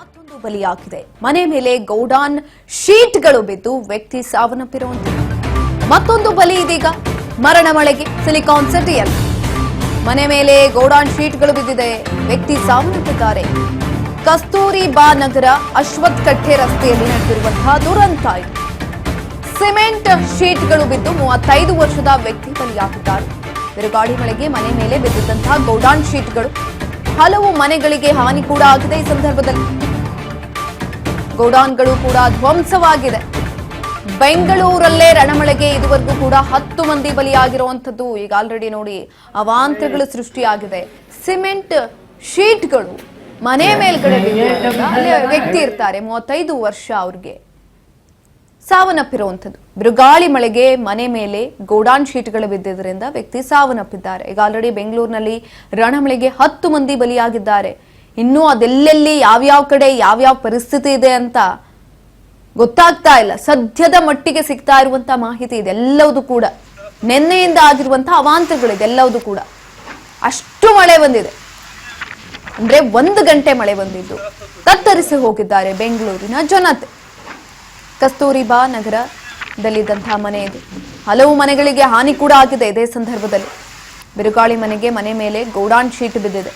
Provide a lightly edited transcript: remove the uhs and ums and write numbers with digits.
ಮತ್ತೊಂದು ಬಲಿಯಾಗಿದೆ. ಮನೆ ಮೇಲೆ ಗೌಡಾನ್ ಶೀಟ್ಗಳು ಬಿದ್ದು ವ್ಯಕ್ತಿ ಸಾವನ್ನಪ್ಪಿರುವಂತೆ ಮತ್ತೊಂದು ಬಲಿ ಇದೀಗ ಮರಣ ಮಳೆಗೆ ಸಿಲಿಕಾನ್ ಸಿಟಿಯಲ್ಲಿ ಮನೆ ಮೇಲೆ ಗೌಡಾನ್ ಶೀಟ್ಗಳು ಬಿದ್ದಿದೆ, ವ್ಯಕ್ತಿ ಸಾವನ್ನಪ್ಪಿದ್ದಾರೆ. ಕಸ್ತೂರಿಬಾ ನಗರ ಅಶ್ವಥ್ ಕಟ್ಟೆ ರಸ್ತೆಯಲ್ಲಿ ನಡೆದಿರುವಂತಹ ದುರಂತ ಇದು. ಸಿಮೆಂಟ್ ಶೀಟ್ಗಳು ಬಿದ್ದು 35 ವರ್ಷದ ವ್ಯಕ್ತಿ ಬಲಿಯಾಗಿದ್ದಾರೆ. ಬಿರುಗಾಳಿ ಮಳೆಗೆ ಮನೆ ಮೇಲೆ ಬಿದ್ದಿದ್ದಂತಹ ಗೌಡಾನ್ ಶೀಟ್ಗಳು ಹಲವು ಮನೆಗಳಿಗೆ ಹಾನಿ ಕೂಡ ಆಗಿದೆ. ಈ ಸಂದರ್ಭದಲ್ಲಿ ಗೋಡಾನ್ಗಳು ಕೂಡ ಧ್ವಂಸವಾಗಿದೆ. ಬೆಂಗಳೂರಲ್ಲೇ ರಣಮಳೆಗೆ ಇದುವರೆಗೂ ಕೂಡ 10 ಮಂದಿ ಬಲಿಯಾಗಿರುವಂತದ್ದು. ಈಗ ಆಲ್ರೆಡಿ ನೋಡಿ ಅವಾಂತರಗಳು ಸೃಷ್ಟಿಯಾಗಿದೆ. ಸಿಮೆಂಟ್ ಶೀಟ್ಗಳು ಮನೆ ಮೇಲ್ಗಡೆ ಅಲ್ಲಿ ವ್ಯಕ್ತಿ ಇರ್ತಾರೆ, 35 ವರ್ಷ ಅವ್ರಿಗೆ ಸಾವನ್ನಪ್ಪಿರುವಂತದ್ದು. ಬಿರುಗಾಳಿ ಮಳೆಗೆ ಮನೆ ಮೇಲೆ ಗೋಡಾನ್ ಶೀಟ್ಗಳು ಬಿದ್ದಿದ್ದರಿಂದ ವ್ಯಕ್ತಿ ಸಾವನ್ನಪ್ಪಿದ್ದಾರೆ. ಈಗ ಆಲ್ರೆಡಿ ಬೆಂಗಳೂರಿನಲ್ಲಿ ರಣಮಳೆಗೆ 10 ಮಂದಿ ಬಲಿಯಾಗಿದ್ದಾರೆ. ಇನ್ನು ಅದೆಲ್ಲೆಲ್ಲಿ ಯಾವ್ಯಾವ ಕಡೆ ಯಾವ್ಯಾವ ಪರಿಸ್ಥಿತಿ ಇದೆ ಅಂತ ಗೊತ್ತಾಗ್ತಾ ಇಲ್ಲ. ಸದ್ಯದ ಮಟ್ಟಿಗೆ ಸಿಗ್ತಾ ಇರುವಂತಹ ಮಾಹಿತಿ ಇದೆಲ್ಲವೂ ಕೂಡ ನಿನ್ನೆಯಿಂದ ಆಗಿರುವಂತಹ ಅವಾಂತರಗಳು ಇದೆಲ್ಲವೂ ಕೂಡ ಅಷ್ಟು ಮಳೆ ಬಂದಿದೆ. ಅಂದ್ರೆ 1 ಗಂಟೆ ಮಳೆ ಬಂದಿದ್ದು ತತ್ತರಿಸಿ ಹೋಗಿದ್ದಾರೆ ಬೆಂಗಳೂರಿನ ಜನತೆ. ಕಸ್ತೂರಿಬಾ ನಗರದಲ್ಲಿದ್ದಂತಹ ಮನೆ ಇದು. ಹಲವು ಮನೆಗಳಿಗೆ ಹಾನಿ ಕೂಡ ಆಗಿದೆ. ಇದೇ ಸಂದರ್ಭದಲ್ಲಿ ಬಿರುಗಾಳಿ ಮನೆ ಮೇಲೆ ಗೌಡಾನ್ ಶೀಟ್ ಬಿದ್ದಿದೆ.